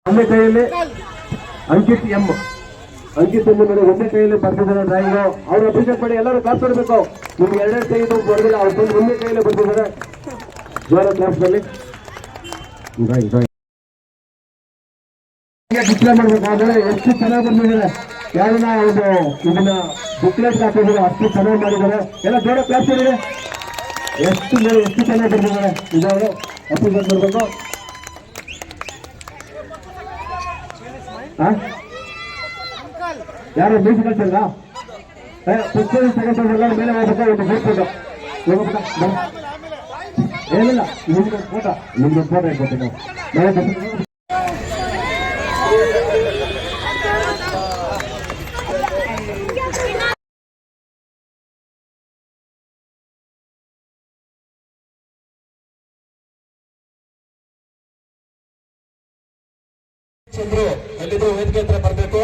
ಒಂದೇ ಕೈಯಲ್ಲಿ ಅಂಕಿತ್ ಎಂ ನೋಡಿ ಒಂದೇ ಕೈಯಲ್ಲಿ ಬರ್ತಿದ್ದಾರೆ ಡ್ರಾಯಿಂಗ್. ಅವ್ರು ಅಭಿಷೇಕ್ ಮಾಡಿ ಎಲ್ಲರೂ ಕ್ಲಾಸ್ ಕೊಡಬೇಕು. ನಿಮ್ಗೆ ಎರಡೆರಡು ಕೈ ಇದು ಬರೋದಿಲ್ಲ, ಅವ್ರು ಬಂದು ಒಂದೇ ಕೈಯಲ್ಲಿ ಬರ್ತಿದ್ದಾರೆ. ಜೋರ ಕ್ಲಾಸ್ನಲ್ಲಿ ಡಿಸ್ಪ್ಲೇ ಮಾಡ್ಬೇಕು. ಆದ್ರೆ ಎಷ್ಟು ಚೆನ್ನಾಗಿ ಬಂದಿದ್ದಾರೆ, ಯಾರನ್ನ ಒಂದು ಇದನ್ನ ಬುಕ್ಲೆಟ್ ಹಾಕಿದ್ದಾರೆ, ಅಷ್ಟು ಚೆನ್ನಾಗಿ ಮಾಡಿದ್ದಾರೆ. ಎಲ್ಲ ಜೋರ ಕ್ಲಾಸ್ ಕೊಡಿದೆ. ಎಷ್ಟು ಚೆನ್ನಾಗಿ ಬರ್ತಿದ್ದಾರೆ. ಇದವರು ಅಭಿಷೇಕ್ ಮಾಡ್ಬೇಕು. ಯಾರು ಮ್ಯೂಸಿಕಲ್ ಚಂದ ಪುಸ್ತಕ ತಗೊಂಡ್ರಲ್ಲ ಮೇಲೆ ಹೋಗ್ಬೇಕು. ಒಂದು ಹೋಗ್ಬಿಟ್ಟು ಏನಿಲ್ಲ, ನಿಮ್ಗೆ ಫೋಟೋ ಇಟ್ಕೊತೀವಿ ನಾವು. ಚಂದ್ರು ಎಲ್ಲಿದ್ರು ವೇದಿಕೆ ಹತ್ರ ಬರಬೇಕು.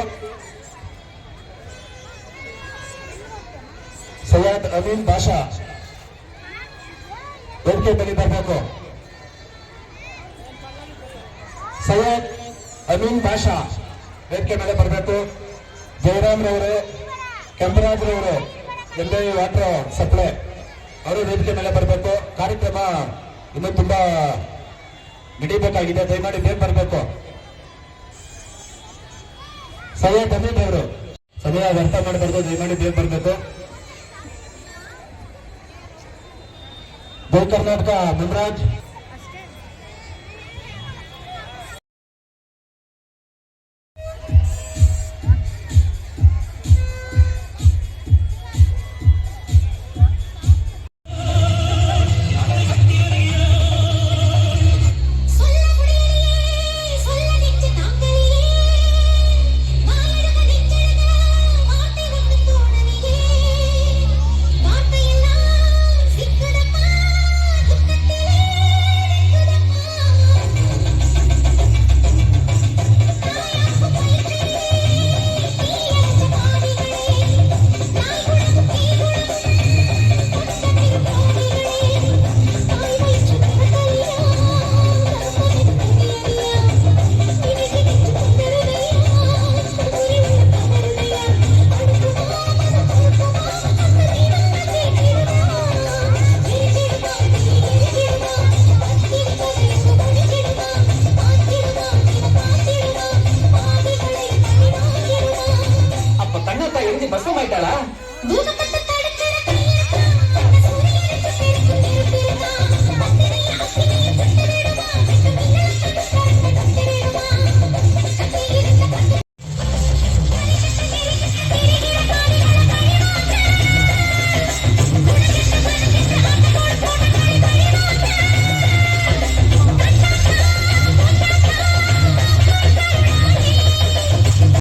ಸೈಯದ್ ಅಮೀನ್ ಬಾಷಾ ವೇದಿಕೆ ಬಳಿ ಬರಬೇಕು. ಸೈಯದ್ ಅಮೀನ್ ಬಾಷಾ ವೇದಿಕೆ ಮೇಲೆ ಬರಬೇಕು. ಜಯರಾಮ್ ರವರು, ಕೆಂಪರಾಜ್ ರವರು, ಎಲ್ಐ ವಾಟರ್ ಸಪ್ಲೈ ಅವರು ವೇದಿಕೆ ಮೇಲೆ ಬರಬೇಕು. ಕಾರ್ಯಕ್ರಮ ಇನ್ನೂ ತುಂಬಾ ನಡೀಬೇಕಾಗಿದೆ, ದಯಮಾಡಿ ಬೇಗ ಬರಬೇಕು. ಸೈಯದ್ ಅಮೀನ್ ಅವರು ಸಮಯ ವ್ಯರ್ಥ ಮಾಡಬಾರ್ದು, ದಯಮಾಡಿ ಬೇಗ ಬರಬೇಕು. ಜೈ ಕರ್ನಾಟಕ ಮುನ್ರಾಜ್.